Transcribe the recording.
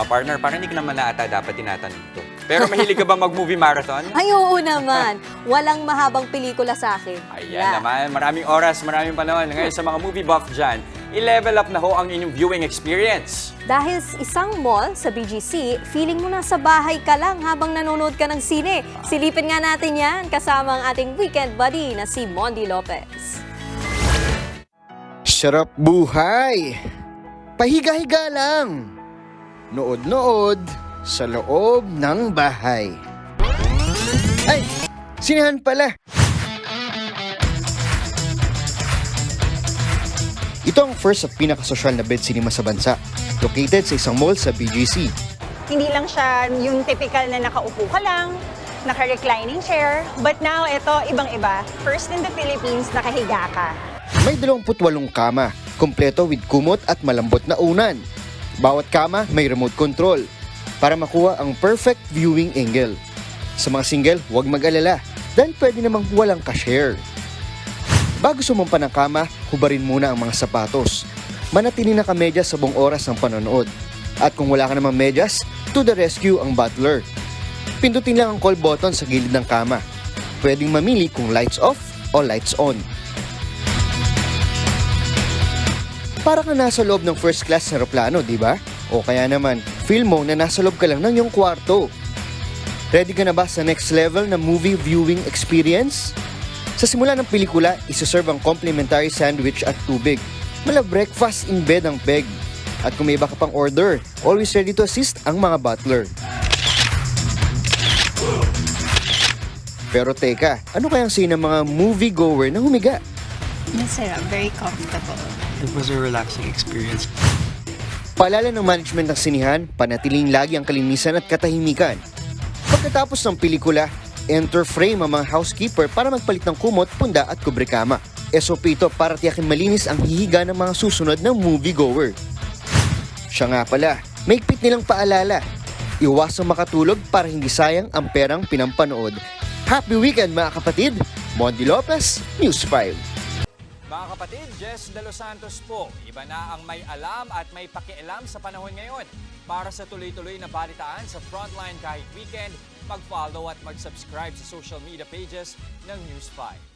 Partner, parang hindi ka naman na ata dapat tinatanong to. Pero mahilig ka ba mag-movie marathon? Ay, oo naman. Walang mahabang pelikula sa akin. Ayan naman, maraming oras, maraming panahon. Ngayon sa mga movie buff dyan, i-level up na ho ang inyong viewing experience. Dahil sa isang mall sa BGC, feeling mo nasa bahay ka lang habang nanonood ka ng sine. Silipin nga natin yan kasama ang ating weekend buddy na si Mondi Lopez. Sarap buhay! Pahiga-higa lang! Nood-nood sa loob ng bahay. Ay! Sinihan pala! Ito ang first at pinakasosyal na bed cinema sa bansa, located sa isang mall sa BGC. Hindi lang siya yung typical na nakaupo ka lang, naka-reclining chair, but now ito ibang-iba. First in the Philippines, nakahiga ka. May 28 kama, kompleto with kumot at malambot na unan. Bawat kama may remote control para makuha ang perfect viewing angle. Sa mga single, huwag mag-alala dahil pwede namang walang ka-share. Bago sumampa ng kama, hubarin muna ang mga sapatos. Manatili naka-medyas sa buong oras ng panonood. At kung wala ka namang medyas, to the rescue ang butler. Pindutin lang ang call button sa gilid ng kama. Pwedeng mamili kung lights off o lights on. Para ka nasa loob ng first class na aeroplano, di ba? O kaya naman, feel mo na nasa loob ka lang ng iyong kwarto. Ready ka na ba sa next level na movie viewing experience? Sa simula ng pelikula, isuserve ang complimentary sandwich at tubig. Mala breakfast in bed ang peg. At kung may iba ka pang order, always ready to assist ang mga butler. Pero teka, ano kayang say ng mga moviegoer na humiga? Masarap, very comfortable. It was a relaxing experience. Paalala ng management ng sinihan, panatiling lagi ang kalinisan at katahimikan. Pagkatapos ng pelikula, enter frame ang mga housekeeper para magpalit ng kumot, punda at kubrekama. SOP ito para tiyakin malinis ang hihiga ng mga susunod na moviegoer. Siya nga pala, may higpit nilang paalala. Iwasang makatulog para hindi sayang ang perang pinampanood. Happy weekend mga kapatid! Mondi Lopez, News 5. Mga kapatid, Jess De Los Santos po. Iba na ang may alam at may pakialam sa panahon ngayon. Para sa tuloy-tuloy na balitaan sa Frontline kahit weekend, mag-follow at mag-subscribe sa social media pages ng News 5.